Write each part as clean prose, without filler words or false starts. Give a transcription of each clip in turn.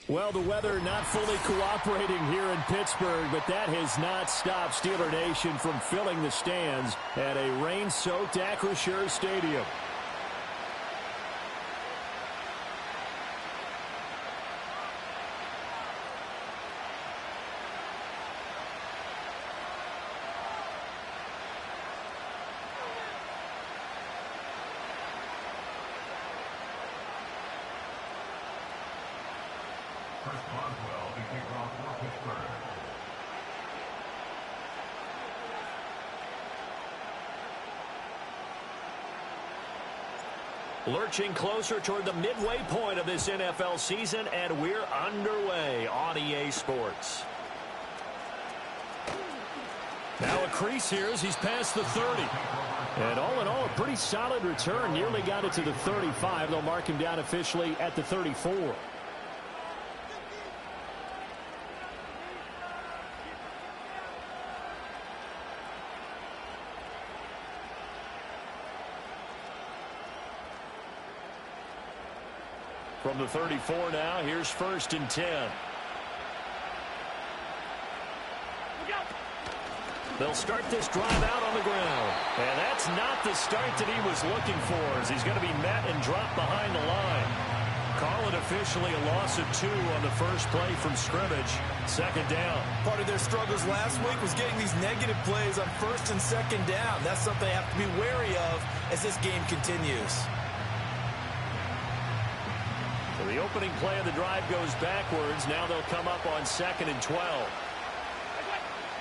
Well, the weather not fully cooperating here in Pittsburgh, but that has not stopped Steeler Nation from filling the stands at a rain-soaked Acrisure Stadium. Lurching closer toward the midway point of this NFL season, and we're underway on EA Sports. Now a crease here as he's past the 30. And all in all, a pretty solid return. Nearly got it to the 35. They'll mark him down officially at the 34. From the 34 now, here's 1st and 10. They'll start this drive out on the ground. And that's not the start that he was looking for, as he's going to be met and dropped behind the line. Call it officially a loss of 2 on the first play from scrimmage. 2nd down. Part of their struggles last week was getting these negative plays on 1st and 2nd down. That's something they have to be wary of as this game continues. So the opening play of the drive goes backwards. Now they'll come up on 2nd and 12.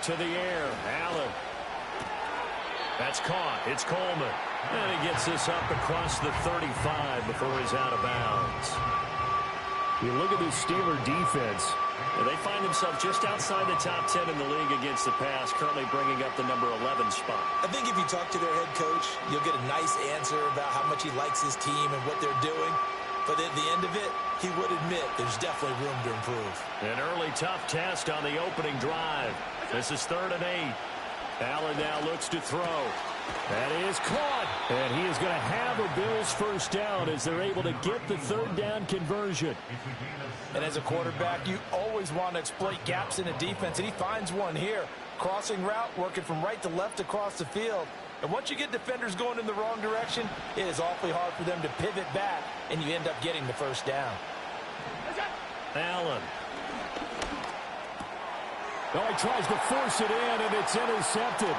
To the air, Allen. That's caught. It's Coleman. And he gets this up across the 35 before he's out of bounds. You look at this Steeler defense. They find themselves just outside the top 10 in the league against the pass, currently bringing up the number 11 spot. I think if you talk to their head coach, you'll get a nice answer about how much he likes his team and what they're doing. But at the end of it, he would admit there's definitely room to improve. An early tough test on the opening drive. This is 3rd and 8. Allen now looks to throw. That is caught. And he is going to have a Bills first down as they're able to get the 3rd down conversion. And as a quarterback, you always want to exploit gaps in a defense, and he finds one here. Crossing route, working from right to left across the field. And once you get defenders going in the wrong direction, it is awfully hard for them to pivot back, and you end up getting the first down. Allen. Oh, he tries to force it in, and it's intercepted.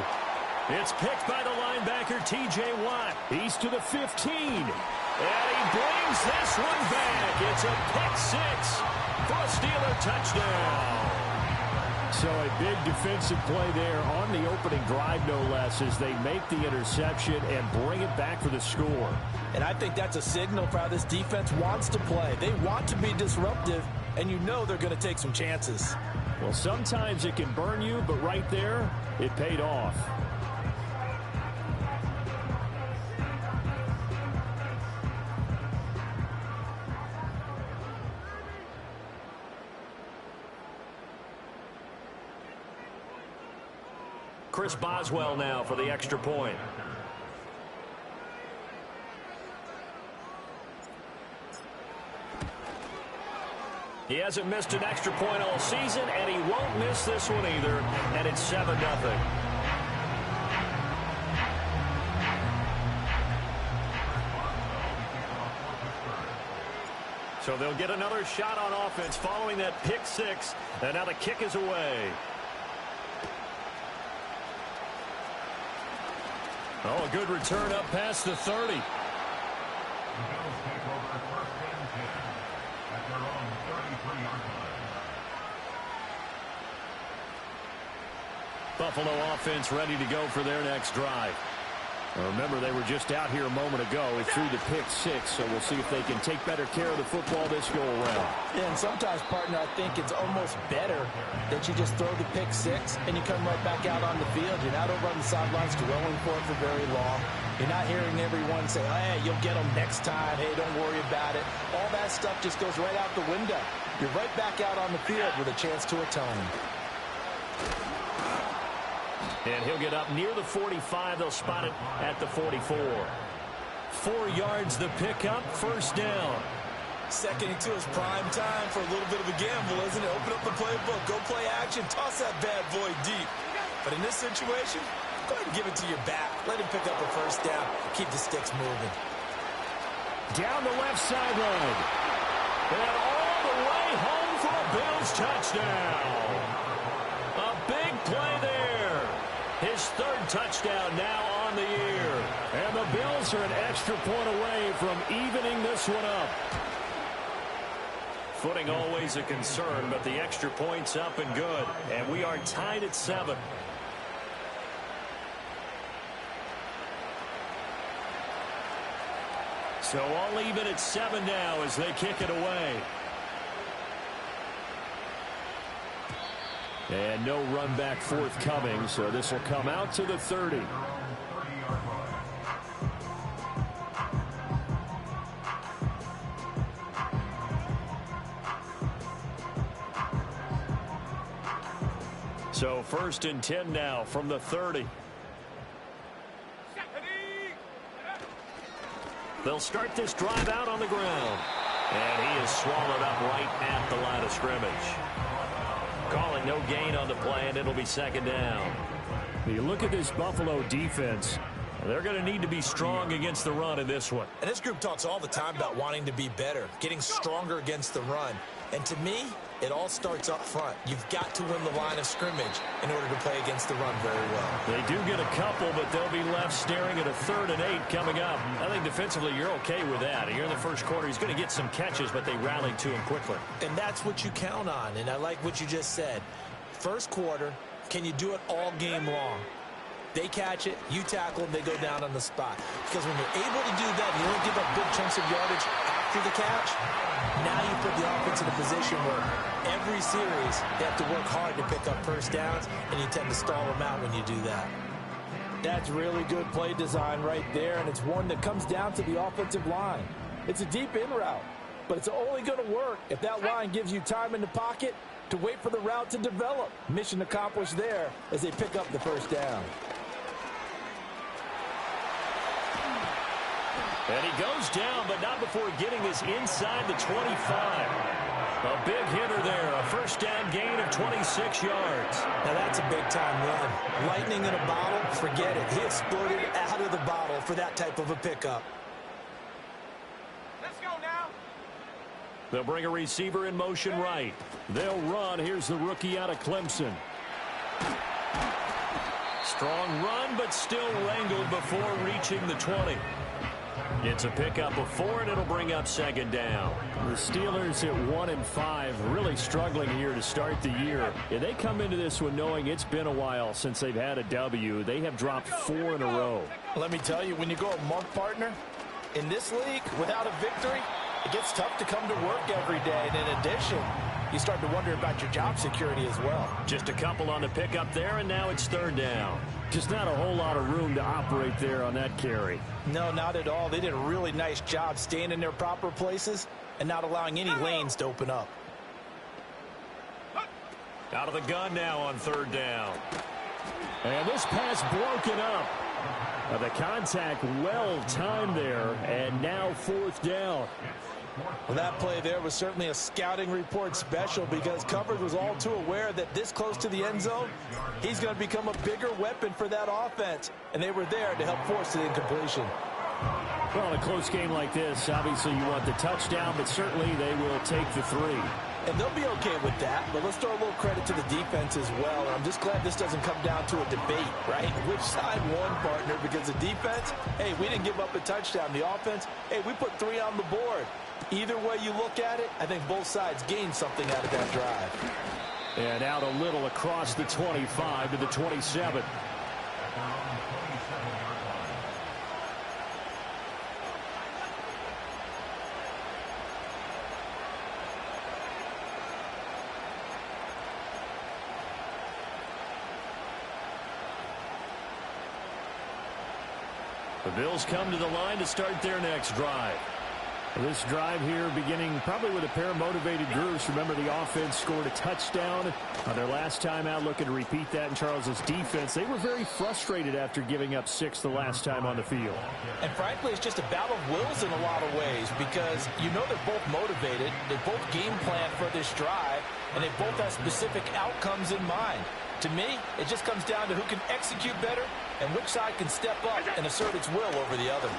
It's picked by the linebacker, T.J. Watt. He's to the 15. And he brings this one back. It's a pick 6 for a Steeler touchdown. So a big defensive play there on the opening drive, no less, as they make the interception and bring it back for the score. And I think that's a signal for how this defense wants to play. They want to be disruptive, and you know they're going to take some chances. Well, sometimes it can burn you, but right there, it paid off. Chris Boswell now for the extra point. He hasn't missed an extra point all season, and he won't miss this one either, and it's 7-0. So they'll get another shot on offense following that pick 6, and now the kick is away. Oh, a good return up past the 30. Buffalo offense ready to go for their next drive. Remember, they were just out here a moment ago. He threw the pick 6, so we'll see if they can take better care of the football this go-around. Yeah, and sometimes, partner, I think it's almost better that you just throw the pick 6 and you come right back out on the field. You're not over on the sidelines dwelling for it for very long. You're not hearing everyone say, hey, you'll get them next time. Hey, don't worry about it. All that stuff just goes right out the window. You're right back out on the field with a chance to atone. And he'll get up near the 45. They'll spot it at the 44. 4 yards the pickup, first down. Second and 2 is prime time for a little bit of a gamble, isn't it? Open up the playbook, go play action, toss that bad boy deep. But in this situation, go ahead and give it to your back. Let him pick up a first down. Keep the sticks moving. Down the left sideline. And all the way home for a Bills touchdown. A big play there. His third touchdown now on the year. And the Bills are an extra point away from evening this one up. Footing always a concern, but the extra point's up and good. And we are tied at 7. So all even at 7 now as they kick it away. And no run back forthcoming, so this will come out to the 30. So 1st and 10 now from the 30. They'll start this drive out on the ground. And he is swallowed up right at the line of scrimmage. Calling no gain on the play, and it'll be 2nd down. You look at this Buffalo defense. They're going to need to be strong against the run in this one. And this group talks all the time about wanting to be better, getting stronger against the run. And to me, it all starts up front. You've got to win the line of scrimmage in order to play against the run very well. They do get a couple, but they'll be left staring at a 3rd and 8 coming up. I think defensively you're okay with that. Here in the first quarter, he's going to get some catches, but they rallied to him quickly. And that's what you count on, and I like what you just said. First quarter, can you do it all game long? They catch it, you tackle them, they go down on the spot. Because when you're able to do that, you don't give up big chunks of yardage after the catch. Now you put the offense in a position where every series they have to work hard to pick up first downs, and you tend to stall them out when you do that. That's really good play design right there, and it's one that comes down to the offensive line. It's a deep in route, but it's only going to work if that line gives you time in the pocket to wait for the route to develop. Mission accomplished there as they pick up the first down. And he goes down, but not before getting this inside the 25. A big hitter there, a first down gain of 26 yards. Now that's a big-time run. Lightning in a bottle, forget it. He exploded out of the bottle for that type of a pickup. Let's go now. They'll bring a receiver in motion right. They'll run. Here's the rookie out of Clemson. Strong run, but still wrangled before reaching the 20. It's a pickup of 4, and it'll bring up 2nd down. The Steelers at 1-5, really struggling here to start the year. And they come into this one knowing it's been a while since they've had a W. They have dropped 4 in a row. Let me tell you, when you go a month partner, in this league, without a victory, it gets tough to come to work every day. And in addition, you start to wonder about your job security as well. Just a couple on the pickup there, and now it's 3rd down. Just not a whole lot of room to operate there on that carry. No, not at all. They did a really nice job staying in their proper places and not allowing any lanes to open up. Out of the gun now on 3rd down. And this pass broken up. The contact well timed there, and now 4th down. Well, that play there was certainly a scouting report special because coverage was all too aware that this close to the end zone, he's going to become a bigger weapon for that offense. And they were there to help force the incompletion. Well, in a close game like this, obviously you want the touchdown, but certainly they will take the 3. And they'll be okay with that, but let's throw a little credit to the defense as well. I'm just glad this doesn't come down to a debate, right? Which side won, partner? Because the defense, hey, we didn't give up a touchdown. The offense, hey, we put 3 on the board. Either way you look at it, I think both sides gained something out of that drive. And out a little across the 25 to the 27. The Bills come to the line to start their next drive. This drive here beginning probably with a pair of motivated groups. Remember, the offense scored a touchdown on their last time out, looking to repeat that in Charles's defense. They were very frustrated after giving up 6 the last time on the field. And frankly, it's just a battle of wills in a lot of ways because you know they're both motivated. They both game plan for this drive, and they both have specific outcomes in mind. To me, it just comes down to who can execute better and which side can step up and assert its will over the other.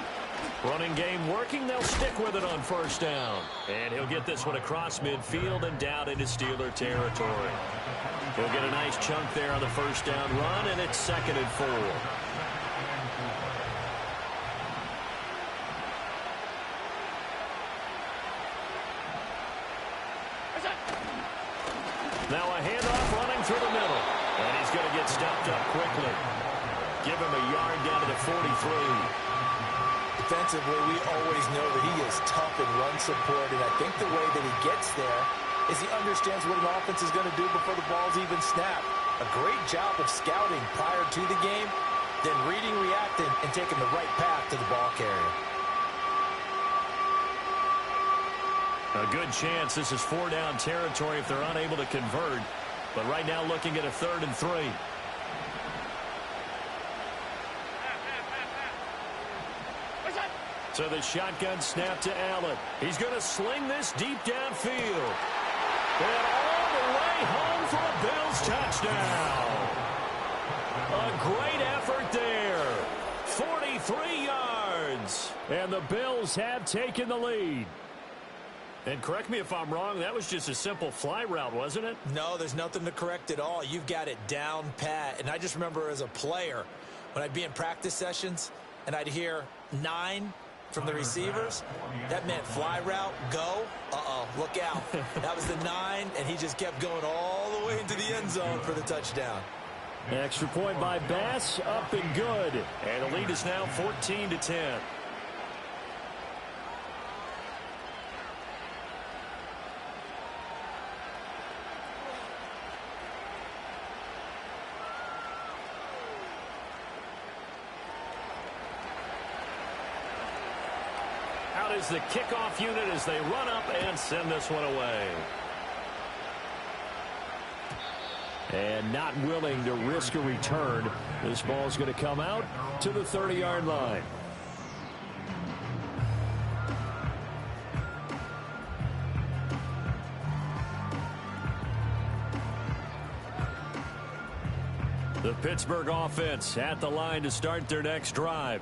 Running game working. They'll stick with it on first down. And he'll get this one across midfield and down into Steeler territory. He'll get a nice chunk there on the first down run, and it's 2nd and 4. Now a handoff running through the middle. And he's going to get stopped up quickly. Give him a yard down to the 43. Defensively, we always know that he is tough in run support, and I think the way that he gets there is he understands what an offense is going to do before the ball's even snapped. A great job of scouting prior to the game, then reading, reacting, and taking the right path to the ball carrier. A good chance this is 4-down territory if they're unable to convert, but right now looking at a 3rd and 3. So the shotgun snap to Allen. He's going to sling this deep downfield. And all the way home for a Bills touchdown. A great effort there. 43 yards. And the Bills have taken the lead. And correct me if I'm wrong, that was just a simple fly route, wasn't it? No, there's nothing to correct at all. You've got it down pat. And I just remember as a player, when I'd be in practice sessions and I'd hear 9 from the receivers, that meant fly route, go, look out. That was the 9, and he just kept going all the way into the end zone for the touchdown. Extra point by Bass, up and good. And the lead is now 14-10. Out is the kickoff unit as they run up and send this one away. And not willing to risk a return. This ball's going to come out to the 30-yard line. The Pittsburgh offense at the line to start their next drive.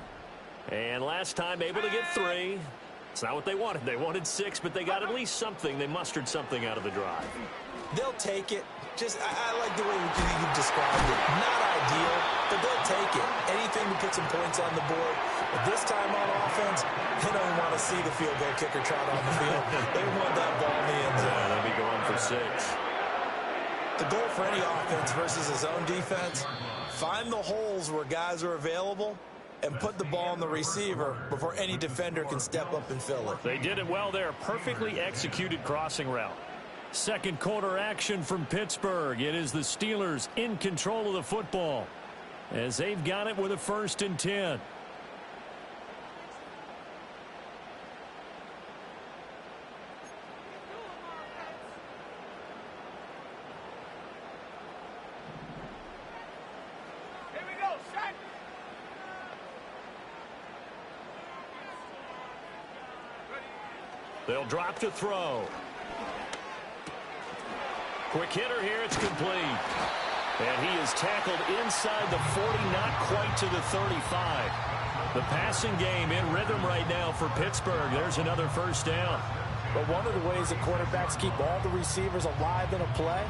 And last time able to get 3. It's not what they wanted. They wanted 6, but they got at least something. They mustered something out of the drive. They'll take it. Just, I like the way you described it. Not ideal, but they'll take it. Anything to put some points on the board. But this time on offense, they don't want to see the field goal kicker trot on the field. They want that ball in the end zone. Yeah, they'll be going for 6. The goal for any offense versus his own defense, find the holes where guys are available and put the ball on the receiver before any defender can step up and fill it. They did it well there. Perfectly executed crossing route. Second quarter action from Pittsburgh. It is the Steelers in control of the football as they've got it with a 1st and 10. They'll drop to throw. Quick hitter here. It's complete. And he is tackled inside the 40, not quite to the 35. The passing game in rhythm right now for Pittsburgh. There's another 1st down. But one of the ways that quarterbacks keep all the receivers alive in a play,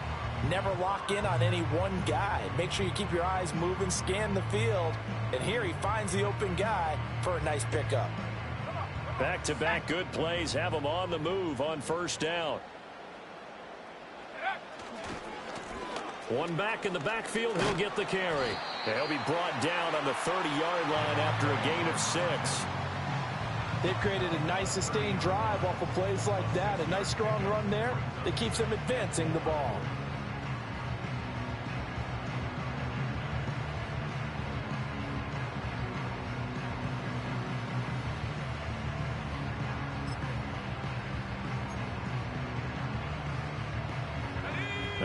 never lock in on any one guy. Make sure you keep your eyes moving, scan the field. And here he finds the open guy for a nice pickup. Back-to-back good plays have them on the move on 1st down. One back in the backfield, he'll get the carry. He'll be brought down on the 30-yard line after a gain of 6. They've created a nice sustained drive off of plays like that. A nice strong run there that keeps them advancing the ball.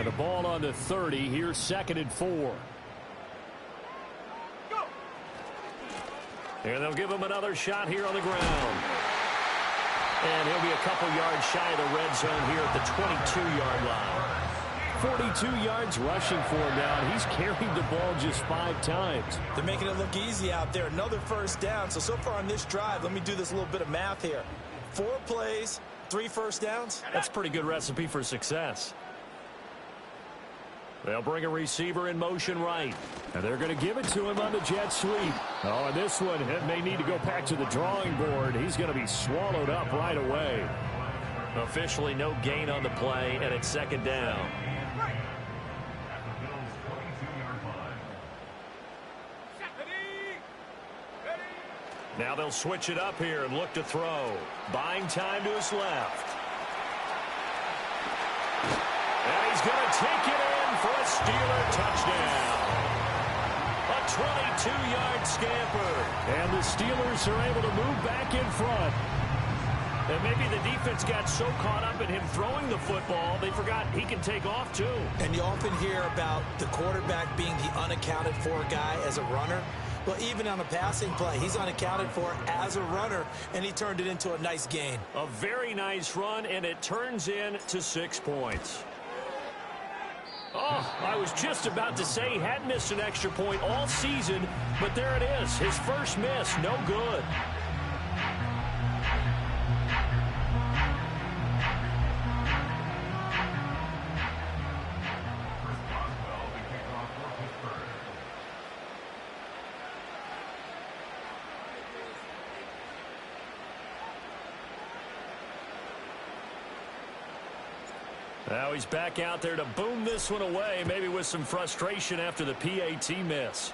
And the ball on the 30. Here's 2nd and 4. And they'll give him another shot here on the ground. And he'll be a couple yards shy of the red zone here at the 22-yard line. 42 yards rushing for him now. He's carried the ball just 5 times. They're making it look easy out there. Another first down. So far on this drive, let me do this little bit of math here. 4 plays, 3 first downs. That's a pretty good recipe for success. They'll bring a receiver in motion right. And they're going to give it to him on the jet sweep. Oh, and this one may need to go back to the drawing board. He's going to be swallowed up right away. Officially no gain on the play, and it's 2nd down. Now they'll switch it up here and look to throw. Buying time to his left. And he's going to take it in for a Steeler touchdown. A 22-yard scamper. And the Steelers are able to move back in front. And maybe the defense got so caught up in him throwing the football, they forgot he can take off too. And you often hear about the quarterback being the unaccounted for guy as a runner. Well, even on a passing play, he's unaccounted for as a runner, and he turned it into a nice gain. A very nice run, and it turns into 6 points. Oh, I was just about to say he hadn't missed an extra point all season, but there it is. His first miss, no good. Now he's back out there to boom this one away, maybe with some frustration after the PAT miss.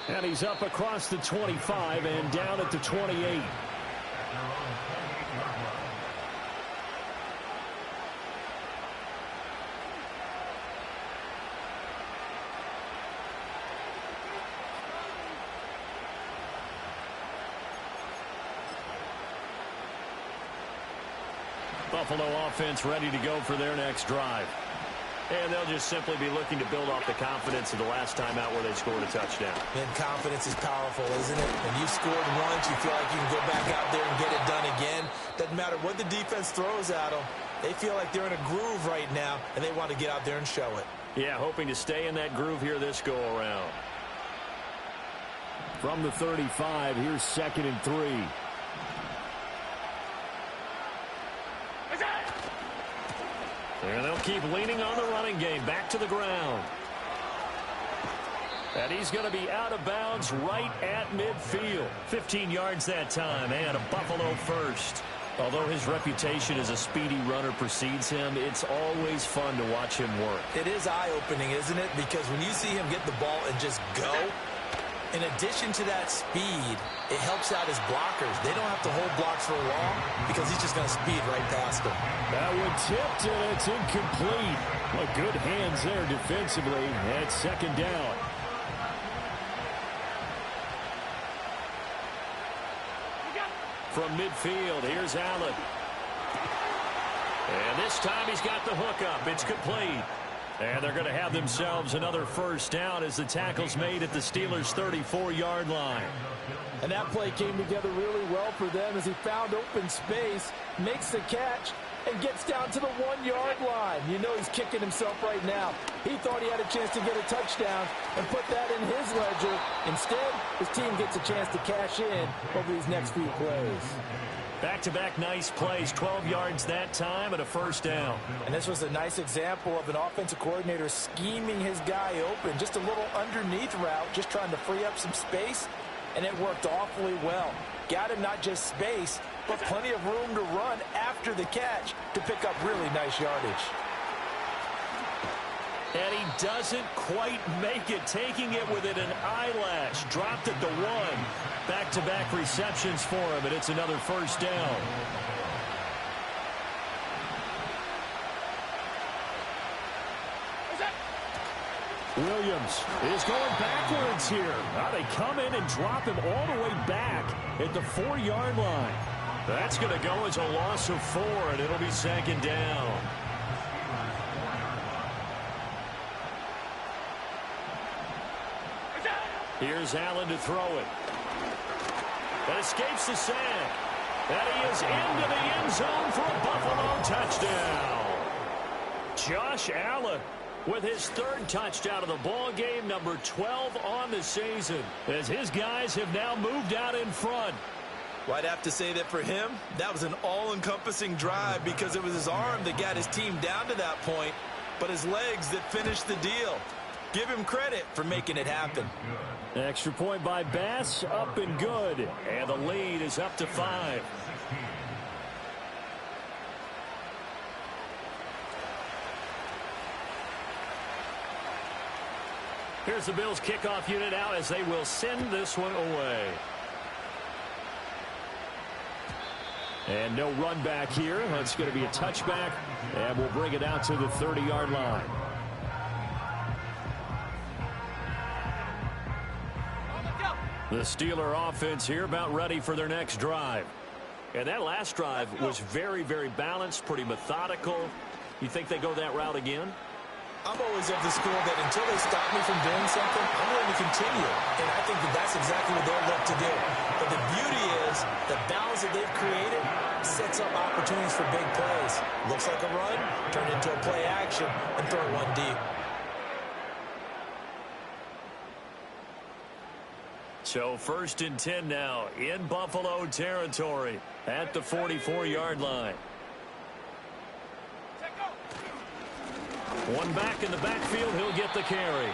And he's up across the 25 and down at the 28. Buffalo offense ready to go for their next drive. And they'll just simply be looking to build off the confidence of the last time out where they scored a touchdown. And confidence is powerful, isn't it? When you've scored once, you feel like you can go back out there and get it done again. Doesn't matter what the defense throws at them. They feel like they're in a groove right now, and they want to get out there and show it. Yeah, hoping to stay in that groove here this go-around. From the 35, here's 2nd and 3. And they'll keep leaning on the running game. Back to the ground. And he's going to be out of bounds right at midfield. 15 yards that time, and a Buffalo first. Although his reputation as a speedy runner precedes him, it's always fun to watch him work. It is eye-opening, isn't it? Because when you see him get the ball and just go, in addition to that speed, it helps out his blockers. They don't have to hold blocks for long because he's just going to speed right past them. That one tipped, and it's incomplete. Well, good hands there defensively. That's 2nd down. From midfield, here's Allen. And this time he's got the hook up. It's complete. And they're going to have themselves another first down as the tackle's made at the Steelers' 34-yard line. And that play came together really well for them as he found open space, makes the catch, and gets down to the 1-yard line. You know he's kicking himself right now. He thought he had a chance to get a touchdown and put that in his ledger. Instead, his team gets a chance to cash in over these next few plays. Back-to-back nice plays, 12 yards that time and a first down. And this was a nice example of an offensive coordinator scheming his guy open. Just a little underneath route, just trying to free up some space, and it worked awfully well. Got him not just space, but plenty of room to run after the catch to pick up really nice yardage. And he doesn't quite make it, taking it within an eyelash. Dropped at the 1. Back-to-back receptions for him, and it's another first down. Williams is going backwards here. Now they come in and drop him all the way back at the 4-yard line. That's going to go as a loss of 4, and it'll be second down. Here's Allen to throw it. That escapes the sack. And he is into the end zone for a Buffalo touchdown. Josh Allen with his 3rd touchdown of the ball game, number 12 on the season, as his guys have now moved out in front. Well, I'd have to say that for him, that was an all-encompassing drive because it was his arm that got his team down to that point, but his legs that finished the deal. Give him credit for making it happen. Extra point by Bass, up and good. And the lead is up to 5. Here's the Bills kickoff unit out as they will send this one away. And no run back here. That's going to be a touchback, and we'll bring it out to the 30-yard line. The Steeler offense here about ready for their next drive. And that last drive was very, very balanced, pretty methodical. You think they go that route again? I'm always of the school that until they stop me from doing something, I'm going to continue. And I think that that's exactly what they'll look to do. But the beauty is the balance that they've created sets up opportunities for big plays. Looks like a run, turn into a play action, and throw one deep. So 1st and 10 now in Buffalo territory at the 44-yard line. One back in the backfield, he'll get the carry.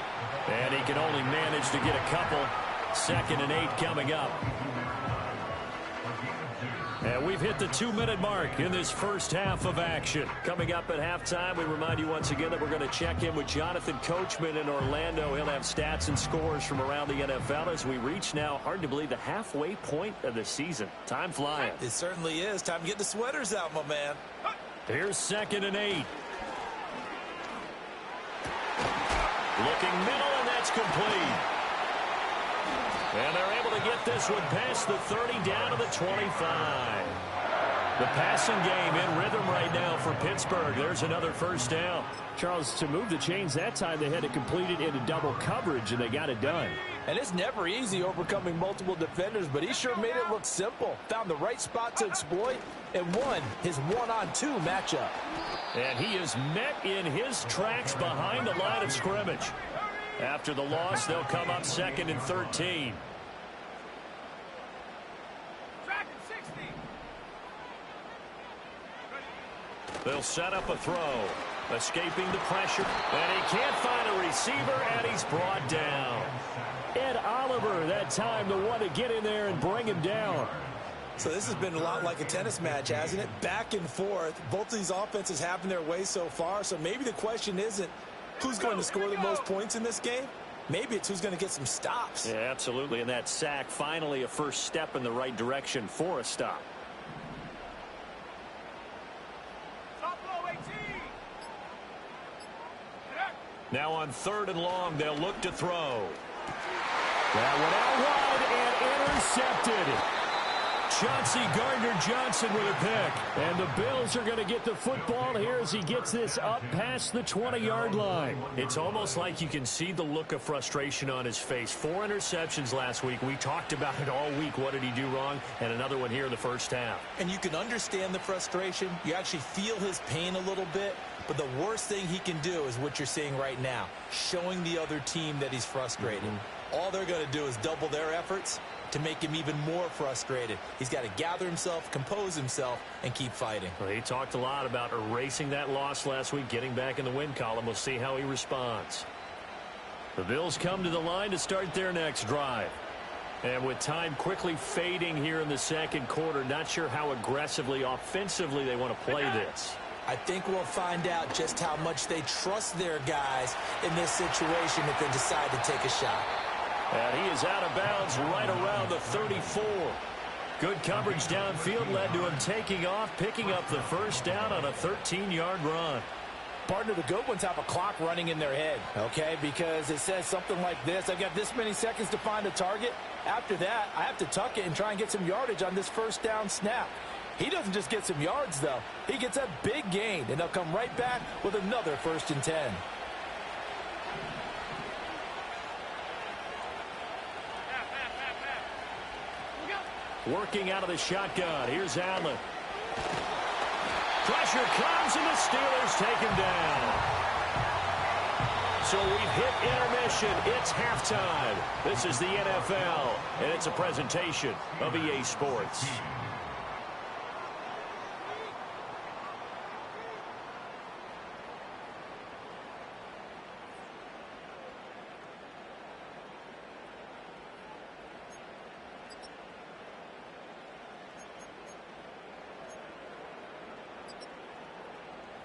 And he can only manage to get a couple. 2nd and 8 coming up. And we've hit the 2-minute mark in this first half of action. Coming up at halftime, we remind you once again that we're going to check in with Jonathan Coachman in Orlando. He'll have stats and scores from around the NFL as we reach now, hard to believe, the halfway point of the season. Time flying. It certainly is. Time to get the sweaters out, my man. Here's 2nd and 8. Looking middle, and that's complete. And they're able to get this one past the 30 down to the 25. The passing game in rhythm right now for Pittsburgh. There's another first down. Charles, to move the chains that time, they had to complete it into double coverage, and they got it done. And it's never easy overcoming multiple defenders, but he sure made it look simple. Found the right spot to exploit and won his 1-on-2 matchup. And he is met in his tracks behind the line of scrimmage. After the loss, they'll come up 2nd and 13. They'll set up a throw. Escaping the pressure. And he can't find a receiver, and he's brought down. Ed Oliver, that time, the one to get in there and bring him down. So this has been a lot like a tennis match, hasn't it? Back and forth. Both of these offenses having their way so far. So maybe the question isn't who's going to score the most points in this game. Maybe it's who's going to get some stops. Yeah, absolutely. And that sack, finally a first step in the right direction for a stop. Now on 3rd and long, they'll look to throw. That one out wide and intercepted. Chauncey Gardner-Johnson with a pick. And the Bills are going to get the football here as he gets this up past the 20-yard line. It's almost like you can see the look of frustration on his face. 4 interceptions last week. We talked about it all week. What did he do wrong? And another one here in the first half. And you can understand the frustration. You actually feel his pain a little bit. But the worst thing he can do is what you're seeing right now, showing the other team that he's frustrated. All they're going to do is double their efforts to make him even more frustrated. He's got to gather himself, compose himself, and keep fighting. Well, he talked a lot about erasing that loss last week, getting back in the win column. We'll see how he responds. The Bills come to the line to start their next drive. And with time quickly fading here in the second quarter, not sure how aggressively, offensively they want to play this. I think we'll find out just how much they trust their guys in this situation if they decide to take a shot. And he is out of bounds right around the 34. Good coverage downfield led to him taking off, picking up the first down on a 13-yard run. Partner, the good ones have a clock running in their head, okay? Because it says something like this. I've got this many seconds to find a target. After that, I have to tuck it and try and get some yardage on this first down snap. He doesn't just get some yards, though. He gets a big gain, and they'll come right back with another 1st and 10. Working out of the shotgun. Here's Allen. Pressure comes, and the Steelers take him down. So we've hit intermission. It's halftime. This is the NFL, and it's a presentation of EA Sports.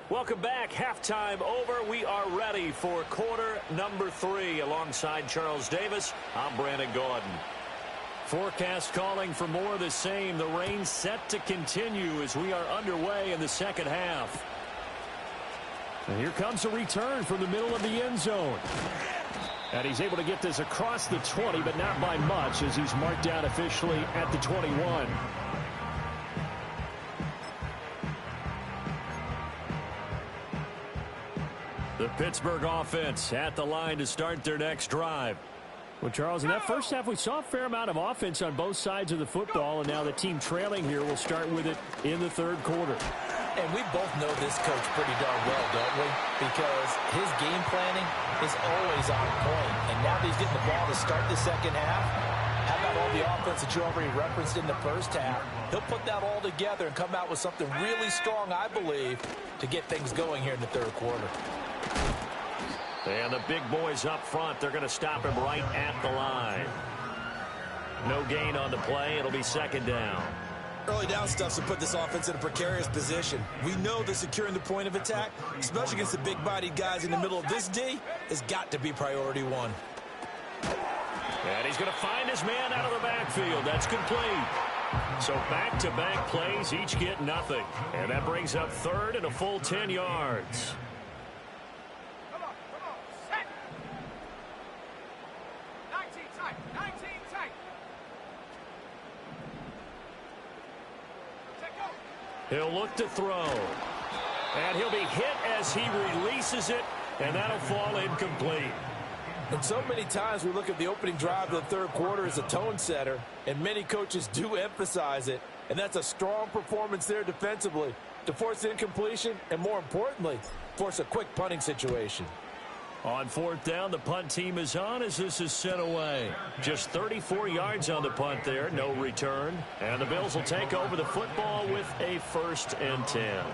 Welcome back. Halftime over. We are ready for quarter number 3. Alongside Charles Davis, I'm Brandon Gaudin. Forecast calling for more of the same. The rain set to continue as we are underway in the second half. And here comes a return from the middle of the end zone. And he's able to get this across the 20, but not by much, as he's marked down officially at the 21. The Pittsburgh offense at the line to start their next drive. Well, Charles, in that first half, we saw a fair amount of offense on both sides of the football, and now the team trailing here will start with it in the third quarter. And we both know this coach pretty darn well, don't we? Because his game planning is always on point. And now that he's getting the ball to start the second half, how about all the offense that you already referenced in the first half? He'll put that all together and come out with something really strong, I believe, to get things going here in the third quarter. And the big boys up front, they're going to stop him right at the line. No gain on the play. It'll be second down. Early down stuff to put this offense in a precarious position. We know that securing the point of attack, especially against the big-bodied guys in the middle of this D, has got to be priority one. And he's going to find his man out of the backfield. That's complete. So back-to-back plays, each get nothing. And that brings up third and a full 10 yards. He'll look to throw. And he'll be hit as he releases it, and that'll fall incomplete. And so many times we look at the opening drive of the third quarter as a tone setter, and many coaches do emphasize it. And that's a strong performance there defensively to force incompletion and, more importantly, force a quick punting situation. On fourth down, the punt team is on as this is sent away. Just 34 yards on the punt there, no return. And the Bills will take over the football with a 1st and 10.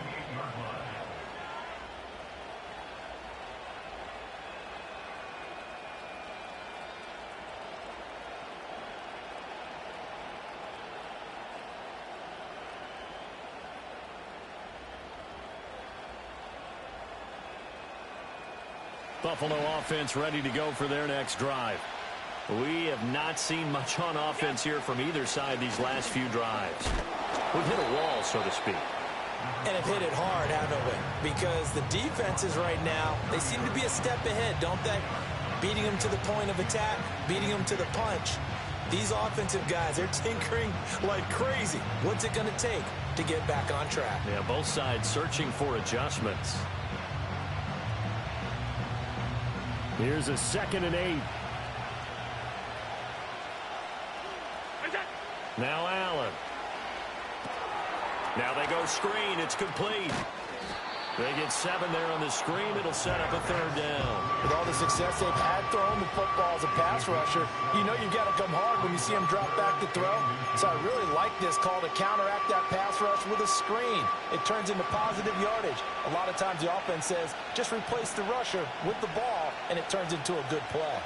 Buffalo offense ready to go for their next drive. We have not seen much on offense here from either side these last few drives. We've hit a wall, so to speak. And have hit it hard, haven't we? Because the defenses right now, they seem to be a step ahead, don't they? Beating them to the point of attack, beating them to the punch. These offensive guys, they're tinkering like crazy. What's it going to take to get back on track? Yeah, both sides searching for adjustments. Here's a 2nd and 8. Now Allen. Now they go screen. It's complete. They get 7 there on the screen. It'll set up a 3rd down. With all the success they've had throwing the football as a pass rusher, you know you've got to come hard when you see them drop back to throw. So I really like this call to counteract that pass rush with a screen. It turns into positive yardage. A lot of times the offense says, just replace the rusher with the ball, and it turns into a good play.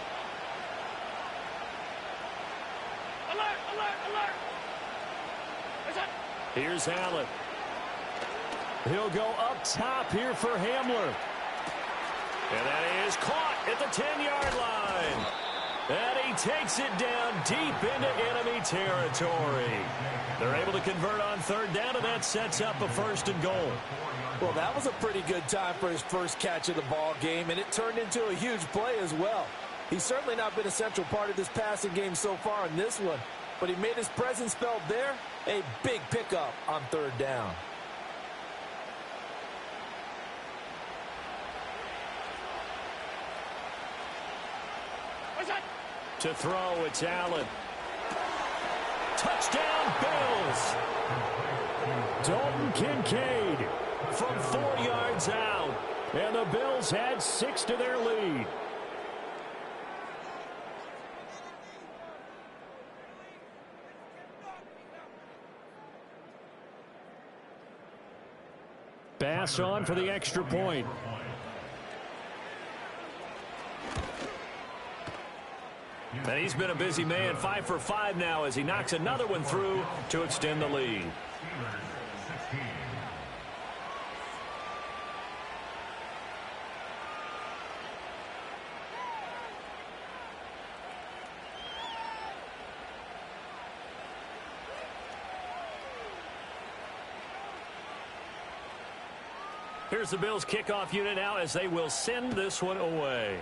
Alert, alert, alert! Here's Allen. He'll go up top here for Hamler. And that is caught at the 10-yard line. And he takes it down deep into enemy territory. They're able to convert on 3rd down, and that sets up a 1st and goal. Well, that was a pretty good time for his first catch of the ball game, and it turned into a huge play as well. He's certainly not been a central part of this passing game so far in this one, but he made his presence felt there. A big pickup on third down. To throw, it's Allen. Touchdown, Bills. Dalton Kincaid from 4 yards out. And the Bills had 6 to their lead. Pass on for the extra point. And he's been a busy man, 5 for 5 now as he knocks another one through to extend the lead. Here's the Bills kickoff unit now as they will send this one away.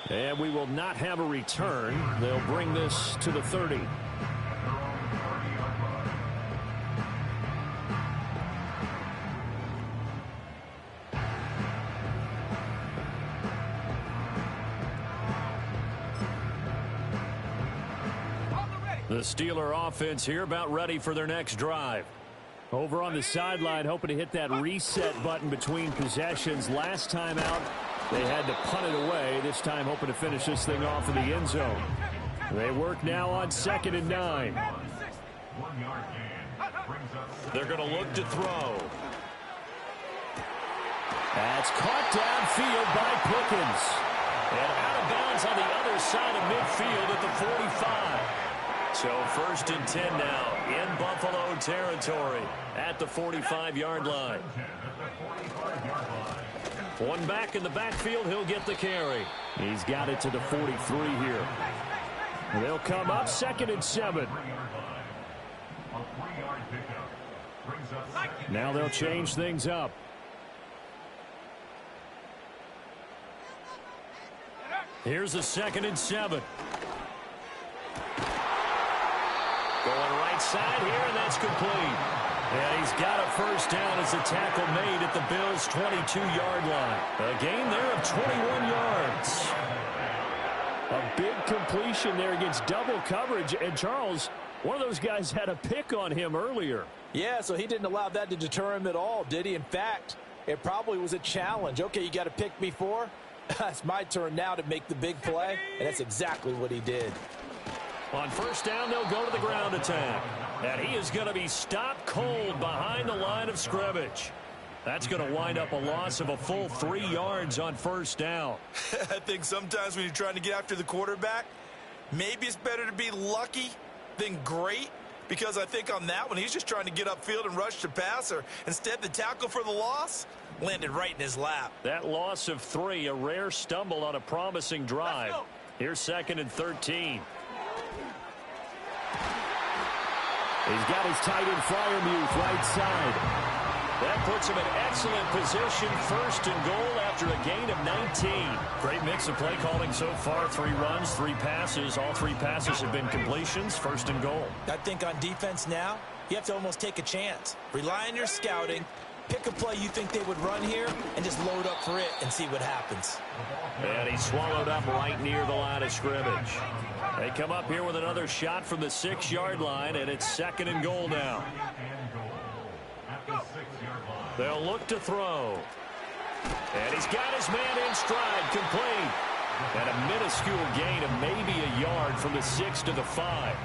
And we will not have a return. They'll bring this to the 30. The Steeler offense here about ready for their next drive. Over on the sideline, hoping to hit that reset button between possessions. Last time out, they had to punt it away. This time hoping to finish this thing off in the end zone. They work now on 2nd and 9. They're going to look to throw. That's caught downfield by Pickens. And out of bounds on the other side of midfield at the 45. So 1st and 10 now in Buffalo territory at the 45-yard line. One back in the backfield, he'll get the carry. He's got it to the 43 here. They'll come up 2nd and 7. Now they'll change things up. Here's a 2nd and 7. Going right side here, and that's complete. And he's got a first down as a tackle made at the Bills' 22-yard line. A gain there of 21 yards. A big completion there against double coverage. And Charles, one of those guys had a pick on him earlier. Yeah, so he didn't allow that to deter him at all, did he? In fact, it probably was a challenge. Okay, you got to pick me for? It's my turn now to make the big play, and that's exactly what he did. On first down, they'll go to the ground attack. And he is going to be stopped cold behind the line of scrimmage. That's going to wind up a loss of a full 3 yards on first down. I think sometimes when you're trying to get after the quarterback, maybe it's better to be lucky than great. Because I think on that one, he's just trying to get upfield and rush the passer. Instead, the tackle for the loss landed right in his lap. That loss of 3, a rare stumble on a promising drive. Here's 2nd and 13. He's got his tight end Freiermuth right side. That puts him in excellent position, 1st and goal after a gain of 19. Great mix of play calling so far. 3 runs, 3 passes. All 3 passes have been completions, 1st and goal. I think on defense now, you have to almost take a chance. Rely on your scouting. Pick a play you think they would run here and just load up for it and see what happens. And he's swallowed up right near the line of scrimmage. They come up here with another shot from the 6-yard line, and it's 2nd and goal now. They'll look to throw. And he's got his man in stride, complete. And a minuscule gain of maybe a yard from the 6 to the 5.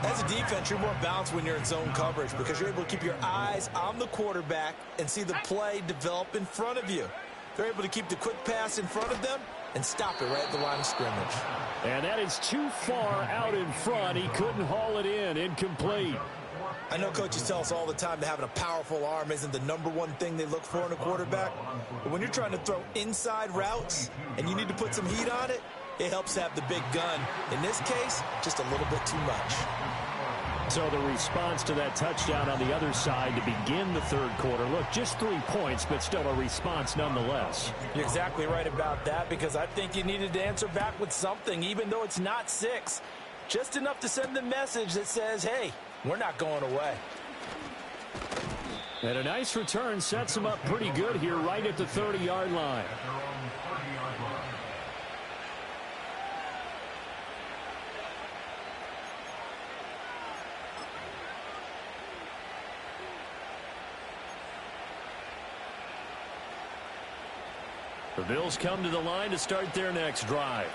As a defense, you're more balanced when you're in zone coverage because you're able to keep your eyes on the quarterback and see the play develop in front of you. They're able to keep the quick pass in front of them and stop it right at the line of scrimmage. And that is too far out in front. He couldn't haul it in. Incomplete. I know coaches tell us all the time that having a powerful arm isn't the #1 thing they look for in a quarterback. But when you're trying to throw inside routes and you need to put some heat on it, it helps have the big gun. In this case, just a little bit too much. So the response to that touchdown on the other side to begin the third quarter. Look, just 3 points, but still a response nonetheless. You're exactly right about that, because I think you needed to answer back with something, even though it's not 6. Just enough to send the message that says, hey, we're not going away. And a nice return sets him up pretty good here right at the 30-yard line. The Bills come to the line to start their next drive.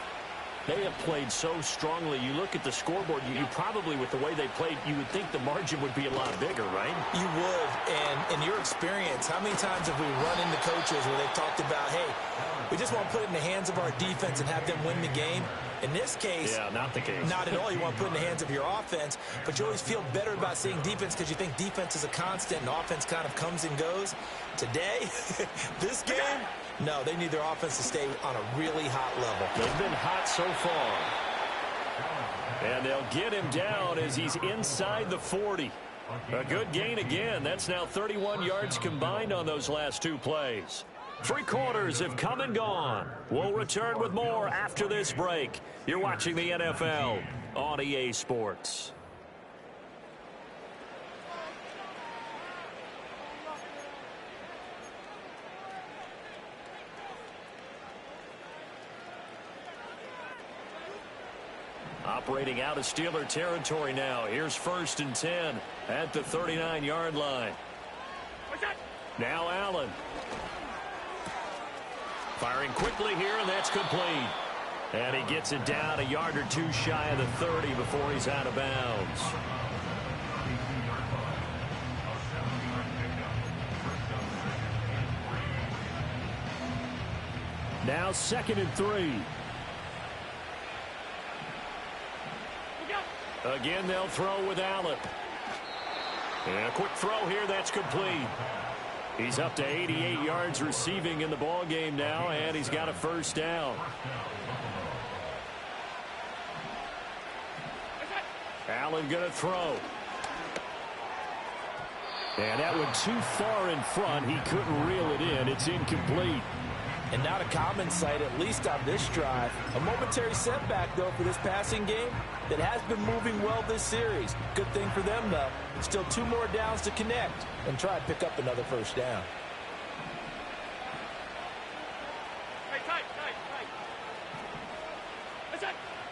They have played so strongly. You look at the scoreboard, you probably, with the way they played, you would think the margin would be a lot bigger, right? You would. And in your experience, how many times have we run into coaches where they've talked about, hey, we just want to put it in the hands of our defense and have them win the game? In this case, yeah, not the case. Not at all. You want to put it in the hands of your offense, but you always feel better about seeing defense because you think defense is a constant and offense kind of comes and goes. Today, this game, no, they need their offense to stay on a really hot level. They've been hot so far. And they'll get him down as he's inside the 40. A good gain again. That's now 31 yards combined on those last 2 plays. 3 quarters have come and gone. We'll return with more after this break. You're watching the NFL on EA Sports. Operating out of Steeler territory now. Here's 1st and 10 at the 39-yard line. Now Allen. Firing quickly here, and that's complete. And he gets it down a yard or 2 shy of the 30 before he's out of bounds. Now 2nd and 3. Again, they'll throw with Allen. And a quick throw here, that's complete. He's up to 88 yards receiving in the ball game now, and he's got a 1st down. Allen going to throw. And that one too far in front. He couldn't reel it in. It's incomplete. And not a common sight, at least on this drive. A momentary setback, though, for this passing game that has been moving well this series. Good thing for them, though. Still 2 more downs to connect and try to pick up another 1st down.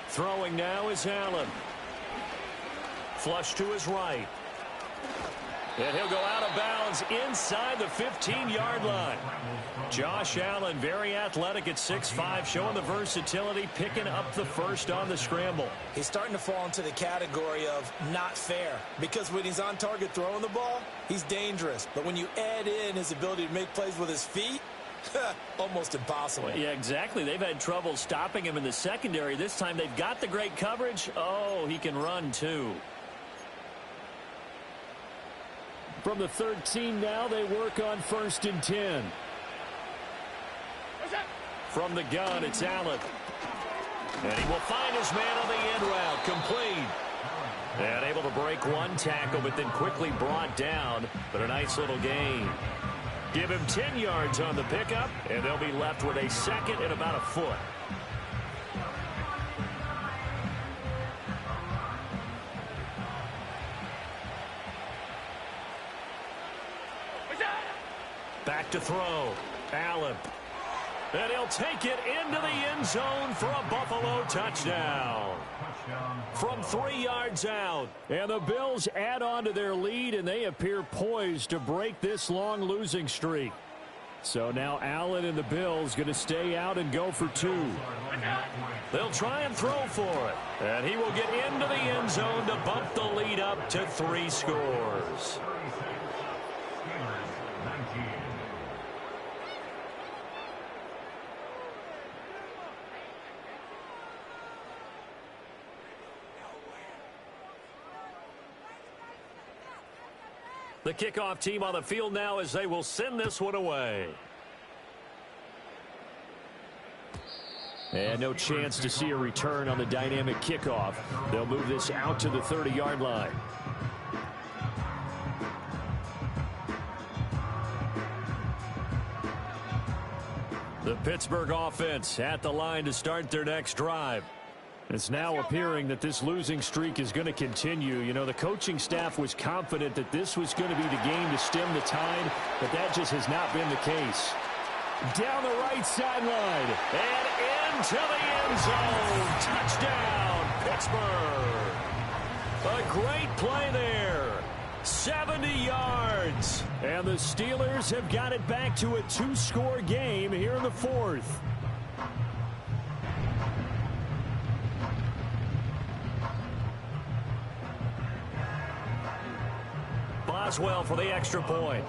Throwing now is Allen. Flush to his right. And he'll go out of bounds inside the 15-yard line. Josh Allen, very athletic at 6'5", showing the versatility, picking up the 1st on the scramble. He's starting to fall into the category of not fair, because when he's on target throwing the ball, he's dangerous. But when you add in his ability to make plays with his feet, almost impossible. Well, yeah, exactly. They've had trouble stopping him in the secondary. This time they've got the great coverage. Oh, he can run too. From the 13 now, they work on 1st and 10. From the gun, it's Allen. And he will find his man on the end route. Complete. And able to break 1 tackle, but then quickly brought down. But a nice little gain. Give him 10 yards on the pickup, and they'll be left with a 2nd and about a foot. Back to throw. Allen. And he'll take it into the end zone for a Buffalo touchdown. From 3 yards out. And the Bills add on to their lead, and they appear poised to break this long losing streak. So now Allen and the Bills going to stay out and go for 2. They'll try and throw for it. And he will get into the end zone to bump the lead up to 3 scores. The kickoff team on the field now as they will send this one away. And no chance to see a return on the dynamic kickoff. They'll move this out to the 30-yard line. The Pittsburgh offense at the line to start their next drive. It's now appearing that this losing streak is going to continue. You know, the coaching staff was confident that this was going to be the game to stem the tide, but that just has not been the case. Down the right sideline and into the end zone. Touchdown, Pittsburgh. A great play there. 70 yards. And the Steelers have got it back to a 2-score game here in the fourth. Boswell for the extra point.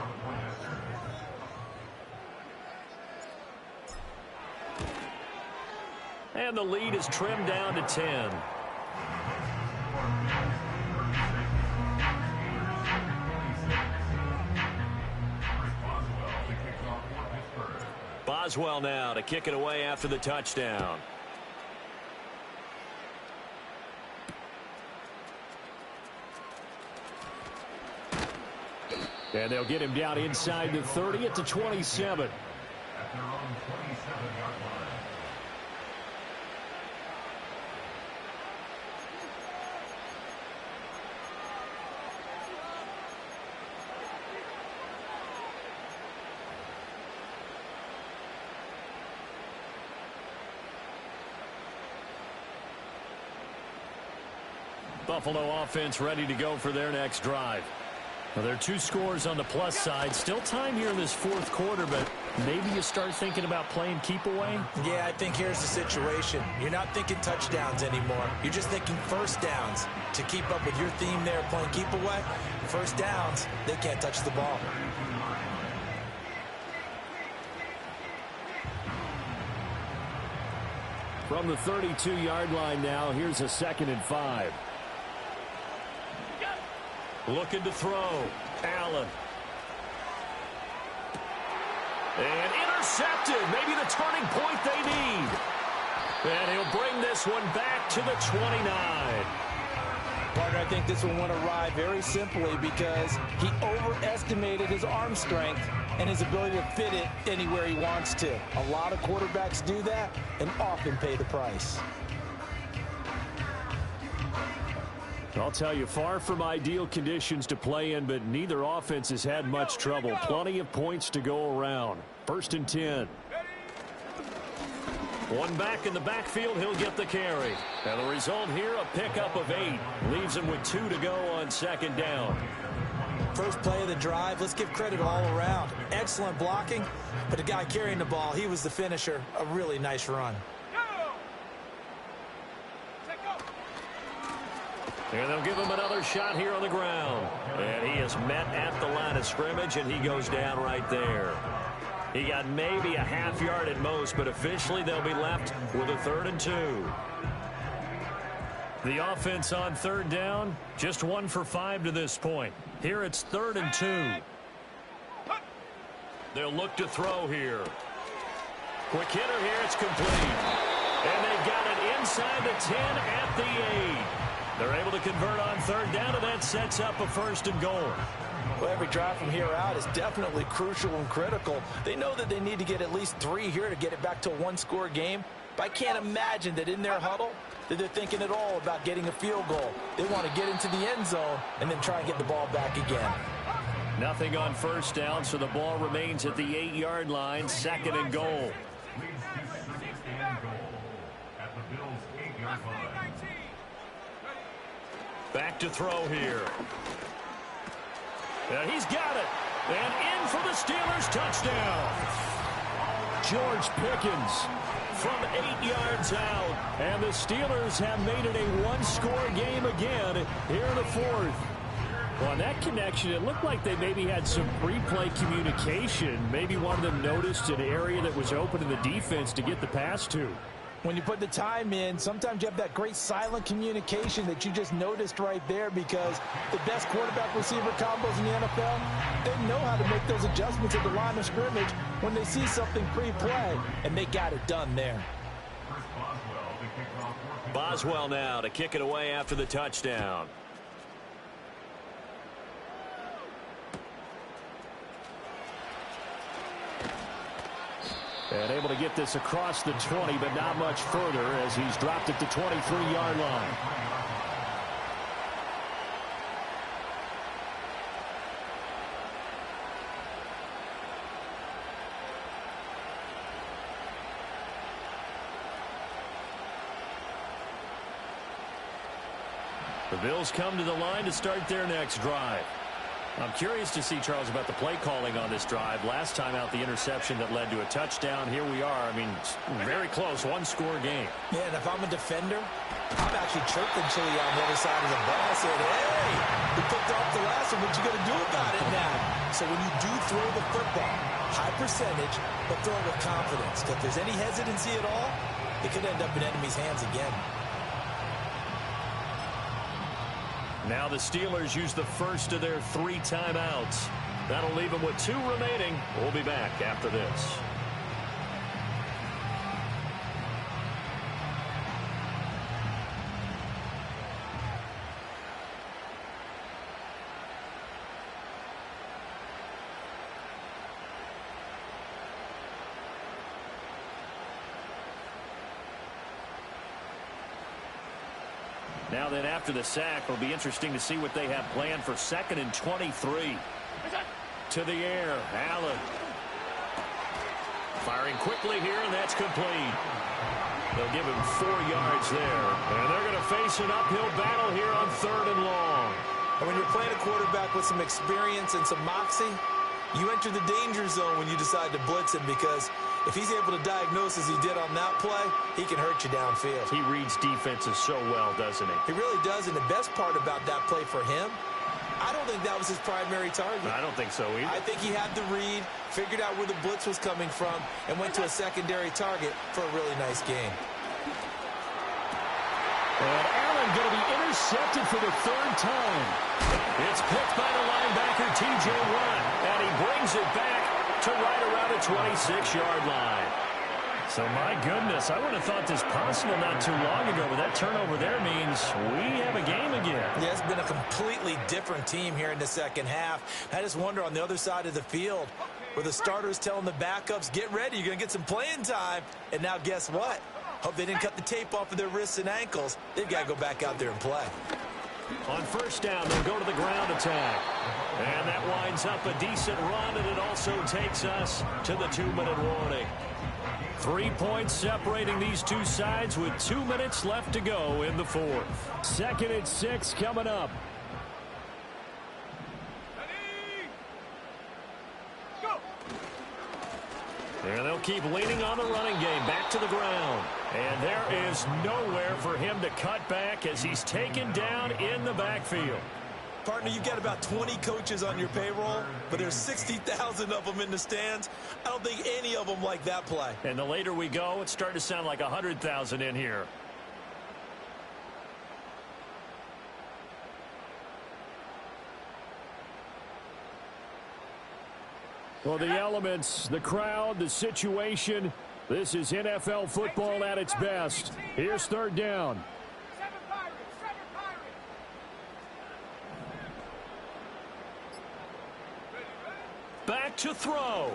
And the lead is trimmed down to 10. Boswell now to kick it away after the touchdown. And they'll get him down inside the 30 at the 27. Buffalo offense ready to go for their next drive. Well, there are 2 scores on the plus side. Still time here in this fourth quarter, but maybe you start thinking about playing keep away? Yeah, I think here's the situation. You're not thinking touchdowns anymore. You're just thinking first downs. To keep up with your theme there, playing keep away, first downs, they can't touch the ball. From the 32-yard line now, here's a 2nd and 5. Looking to throw. Allen. And intercepted. Maybe the turning point they need. And he'll bring this one back to the 29. Partner, I think this one went awry very simply because he overestimated his arm strength and his ability to fit it anywhere he wants to. A lot of quarterbacks do that and often pay the price. I'll tell you, far from ideal conditions to play in, but neither offense has had much trouble. Plenty of points to go around. 1st and 10. One back in the backfield, he'll get the carry. And the result here, a pickup of 8. Leaves him with 2 to go on 2nd down. First play of the drive, let's give credit all around. Excellent blocking, but the guy carrying the ball, he was the finisher. A really nice run. And they'll give him another shot here on the ground. And he is met at the line of scrimmage, and he goes down right there. He got maybe a half yard at most, but officially they'll be left with a 3rd and 2. The offense on 3rd down, just 1 for 5 to this point. Here it's 3rd and 2. They'll look to throw here. Quick hitter here, it's complete. And they've got it inside the 10 at the 8. They're able to convert on 3rd down, and that sets up a 1st and goal. Well, every drive from here out is definitely crucial and critical. They know that they need to get at least 3 here to get it back to a 1-score game. But I can't imagine that in their huddle that they're thinking at all about getting a field goal. They want to get into the end zone and then try and get the ball back again. Nothing on 1st down, so the ball remains at the 8-yard line, 2nd and goal. Back to throw here. And he's got it. And in for the Steelers touchdown. George Pickens from 8 yards out. And the Steelers have made it a 1-score game again here in the fourth. Well, on that connection, it looked like they maybe had some pre-play communication. Maybe one of them noticed an area that was open in the defense to get the pass to. When you put the time in, sometimes you have that great silent communication that you just noticed right there, because the best quarterback-receiver combos in the NFL, they know how to make those adjustments at the line of scrimmage when they see something pre-play, and they got it done there. Boswell now to kick it away after the touchdown. And able to get this across the 20, but not much further as he's dropped at the 23-yard line. The Bills come to the line to start their next drive. I'm curious to see, Charles, about the play calling on this drive. Last time out, the interception that led to a touchdown. Here we are. I mean, very close, one-score game. Yeah, and if I'm a defender, I'm actually chirping Chili on the other side of the ball. I said, hey, we picked off the last one. What you going to do about it now? So when you do throw the football, high percentage, but throw it with confidence. If there's any hesitancy at all, it could end up in enemy's hands again. Now the Steelers use the first of their 3 timeouts. That'll leave them with 2 remaining. We'll be back after this. Now then, after the sack, it'll be interesting to see what they have planned for 2nd and 23. To the air, Allen. Firing quickly here, and that's complete. They'll give him 4 yards there. And they're going to face an uphill battle here on 3rd and long. And when you're playing a quarterback with some experience and some moxie, you enter the danger zone when you decide to blitz him, because if he's able to diagnose as he did on that play, he can hurt you downfield. He reads defenses so well, doesn't he? He really does, and the best part about that play for him, I don't think that was his primary target. I don't think so either. I think he had the read, figured out where the blitz was coming from, and went to a secondary target for a really nice gain. And Allen going to be intercepted for the 3rd time. It's picked by the linebacker, T.J. Watt, and he brings it back to right around the 26-yard line. So, my goodness, I would have thought this possible not too long ago, but that turnover there means we have a game again. Yeah, it's been a completely different team here in the second half. I just wonder on the other side of the field, where the starters telling the backups, get ready, you're going to get some playing time. And now guess what? Hope they didn't cut the tape off of their wrists and ankles. They've got to go back out there and play. On 1st down, they'll go to the ground attack. And that winds up a decent run, and it also takes us to the 2-minute warning. 3 points separating these two sides with 2 minutes left to go in the 4th. 2nd and 6 coming up. And they'll keep leaning on the running game. Back to the ground. And there is nowhere for him to cut back as he's taken down in the backfield. Partner, you've got about 20 coaches on your payroll, but there's 60,000 of them in the stands. I don't think any of them like that play. And the later we go, it's starting to sound like 100,000 in here. Well, the elements, the crowd, the situation, this is NFL football at its best. Here's 3rd down. Back to throw.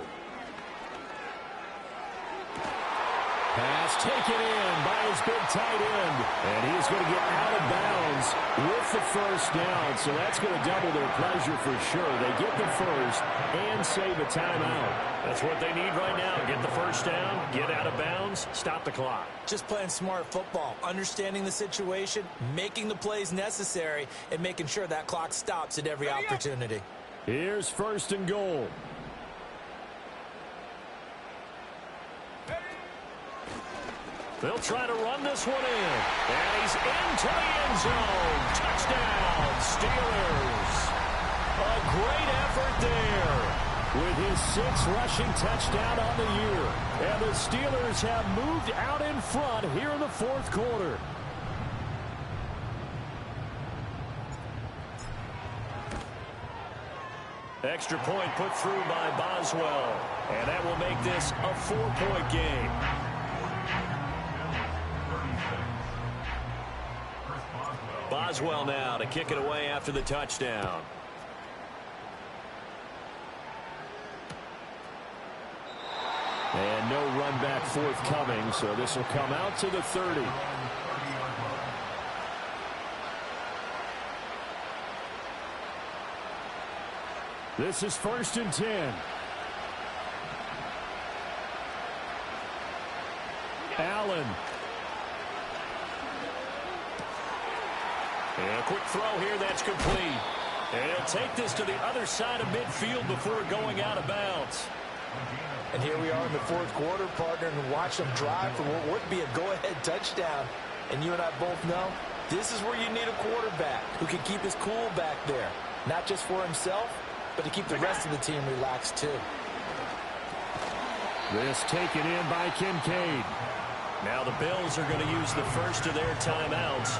Pass taken in by his big tight end. And he's going to get out of bounds with the 1st down. So that's going to double their pleasure for sure. They get the 1st and save a timeout. That's what they need right now. Get the 1st down, get out of bounds, stop the clock. Just playing smart football, understanding the situation, making the plays necessary, and making sure that clock stops at every opportunity. Here's 1st and goal. They'll try to run this one in. And he's into the end zone. Touchdown, Steelers. A great effort there with his 6th rushing touchdown on the year. And the Steelers have moved out in front here in the 4th quarter. Extra point put through by Boswell. And that will make this a 4-point game. Boswell now to kick it away after the touchdown. And no run back forthcoming, so this will come out to the 30. This is 1st and 10. Allen. And a quick throw here, that's complete. And he'll take this to the other side of midfield before going out of bounds. And here we are in the 4th quarter, partner, and watch them drive for what would be a go-ahead touchdown. And you and I both know this is where you need a quarterback who can keep his cool back there. Not just for himself, but to keep the rest of the team relaxed too. This taken in by Kincaid. Now the Bills are going to use the first of their timeouts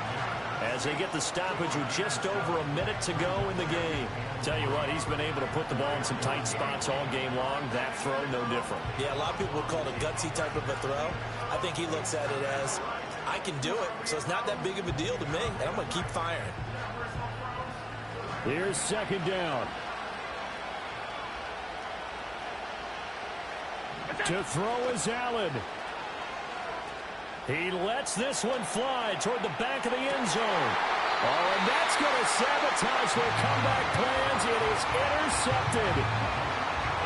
as they get the stoppage with just over a minute to go in the game. Tell you what, he's been able to put the ball in some tight spots all game long. That throw, no different. Yeah, a lot of people would call it a gutsy type of a throw. I think he looks at it as, I can do it, so it's not that big of a deal to me, and I'm going to keep firing. Here's 2nd down. To throw is Allen. He lets this one fly toward the back of the end zone. Oh, and that's going to sabotage their comeback plans. It is intercepted.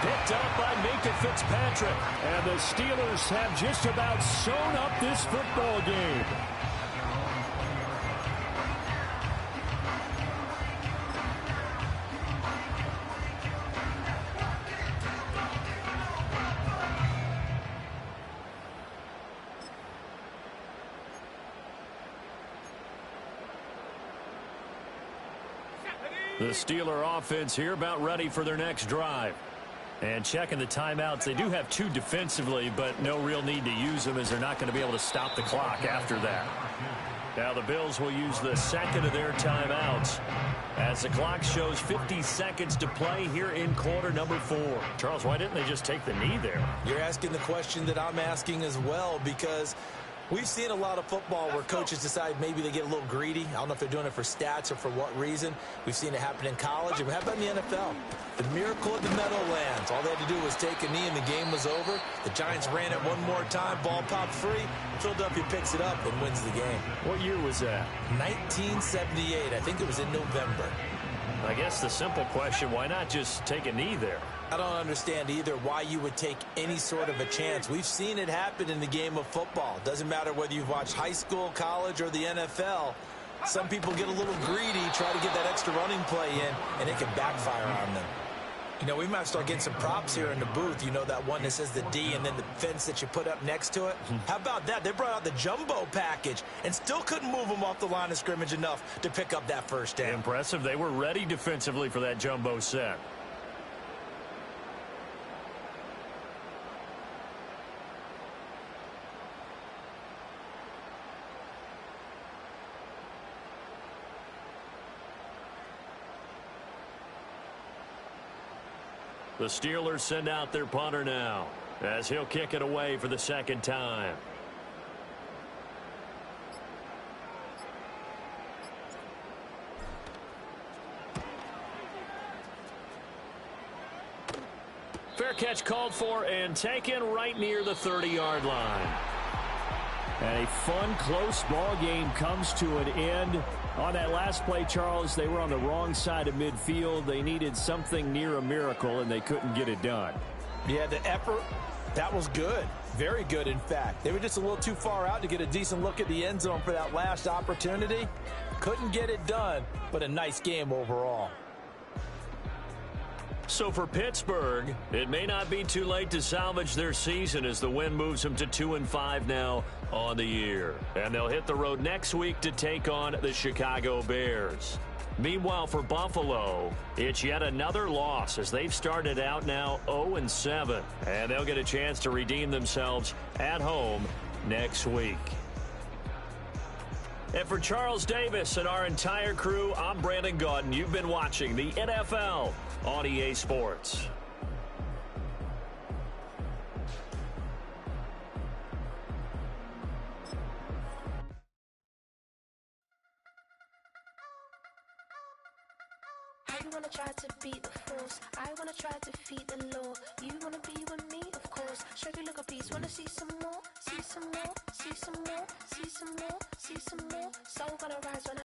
Picked up by Minka Fitzpatrick. And the Steelers have just about sewn up this football game. The Steeler offense here about ready for their next drive. And checking the timeouts, they do have 2 defensively, but no real need to use them as they're not going to be able to stop the clock after that. Now the Bills will use the 2nd of their timeouts as the clock shows 50 seconds to play here in quarter number 4. Charles, why didn't they just take the knee there? You're asking the question that I'm asking as well, because we've seen a lot of football where coaches decide maybe they get a little greedy. I don't know if they're doing it for stats or for what reason. We've seen it happen in college. And how about in the NFL? The miracle of the Meadowlands. All they had to do was take a knee and the game was over. The Giants ran it one more time. Ball popped free. Philadelphia picks it up and wins the game. What year was that? 1978. I think it was in November. I guess the simple question, why not just take a knee there? I don't understand either why you would take any sort of a chance. We've seen it happen in the game of football. Doesn't matter whether you've watched high school, college, or the NFL. Some people get a little greedy, try to get that extra running play in, and it can backfire on them. You know, we might start getting some props here in the booth. You know, that one that says the D and then the fence that you put up next to it? How about that? They brought out the jumbo package and still couldn't move them off the line of scrimmage enough to pick up that first down. Impressive. They were ready defensively for that jumbo set. The Steelers send out their punter now as he'll kick it away for the 2nd time. Fair catch called for and taken right near the 30-yard line. And a fun, close ball game comes to an end. On that last play, Charles, they were on the wrong side of midfield. They needed something near a miracle, and they couldn't get it done. Yeah, the effort, that was good. Very good, in fact. They were just a little too far out to get a decent look at the end zone for that last opportunity. Couldn't get it done, but a nice game overall. So for Pittsburgh, it may not be too late to salvage their season as the win moves them to 2-5 now on the year. And they'll hit the road next week to take on the Chicago Bears. Meanwhile, for Buffalo, it's yet another loss as they've started out now 0-7. And they'll get a chance to redeem themselves at home next week. And for Charles Davis and our entire crew, I'm Brandon Gaudin. You've been watching the NFL on EA Sports. I wanna try to beat the force. I wanna try to defeat the law. You wanna be with me, of course. course. Shorty look a piece, wanna see some more, see some more, see some more, see some more, see some more. So gonna rise when I